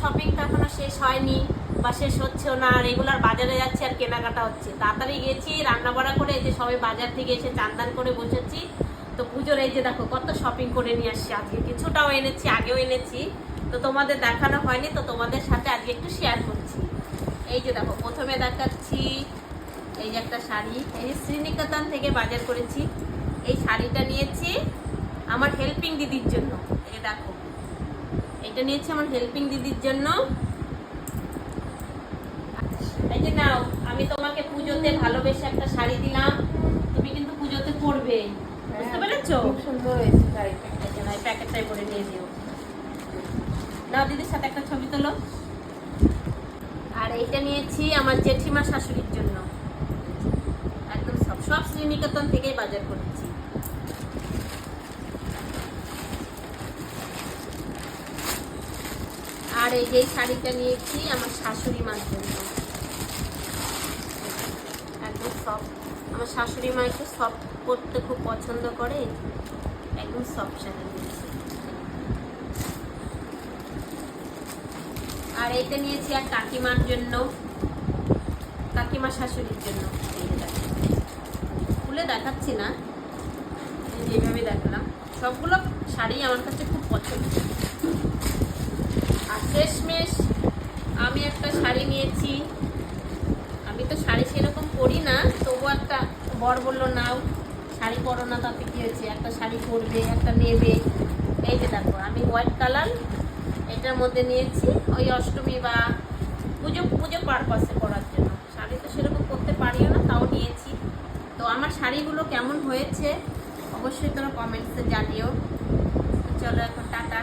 শপিংটা এখনো শেষ হয়নি বা শেষ হচ্ছেও না। রেগুলার বাজারে যাচ্ছি আর কেনাকাটা হচ্ছে। তাড়াতাড়ি গেছি, রান্না বাড়া করে এই যে সবাই বাজার থেকে এসে চান্দান করে বসেছি। তো পুজোর এই যে দেখো কত শপিং করে নিয়ে আসছি। আজকে কিছুটাও এনেছি, আগেও এনেছি, তো তোমাদের দেখানো হয়নি, তো তোমাদের সাথে আজকে একটু শেয়ার করছি। এই যে দেখো প্রথমে দেখাচ্ছি এই যে একটা শাড়ি, এই শ্রীনিকেতন থেকে বাজার করেছি। এই শাড়িটা নিয়েছি আমার হেল্পিং দিদির জন্য। এই দেখো এটা নিয়েছি আমার হেল্পিং দিদির জন্য। এই যে নাও, আমি তোমাকে পুজোতে ভালোবেসে একটা শাড়ি দিলাম, তুমি কিন্তু পুজোতে পরবে, বুঝতে পেরেছো? খুব সুন্দর হয়েছে শাড়িটা। এই যে এই প্যাকেটটাই করে নিয়ে দিও। নাও দিদির সাথে একটা ছবি তোলো। আর এইটা নিয়েছি আমার জেঠিমা শাশুড়ির জন্য, একদম সব সব শ্রীনিকেতন থেকেই বাজার করেছি। আর এই যে শাড়িটা নিয়েছি আমার শাশুড়ি মার জন্য, একদম সব। আমার শাশুড়ি মা একটু সফট পরতে খুব পছন্দ করে, একদম সফট শাড়ি নিয়েছি। আর এইটা নিয়েছি আর কাকিমার জন্য, কাকিমা শাশুড়ির জন্য। এই যে দেখো, খুলে দেখাচ্ছি না, যেভাবে দেখলাম সবগুলো শাড়ি আমার কাছে খুব পছন্দ। আর শেষমেশ আমি একটা শাড়ি নিয়েছি। আমি তো শাড়ি সেরকম পরি না, তবু একটা বর বললো নাও শাড়ি পরো না, তাতে কি হয়েছে, একটা শাড়ি পরবে, একটা নেবে। এই যে দেখো আমি হোয়াইট কালার এটার মধ্যে নিয়েছি, ওই অষ্টমী বা পুজো পুজো পারপাসে পরার জন্য। শাড়ি তো সেরকম করতে পারিও না, তাও নিয়েছি। তো আমার শাড়িগুলো কেমন হয়েছে অবশ্যই তোমরা কমেন্টসে জানিও। চলো এখন টাটা।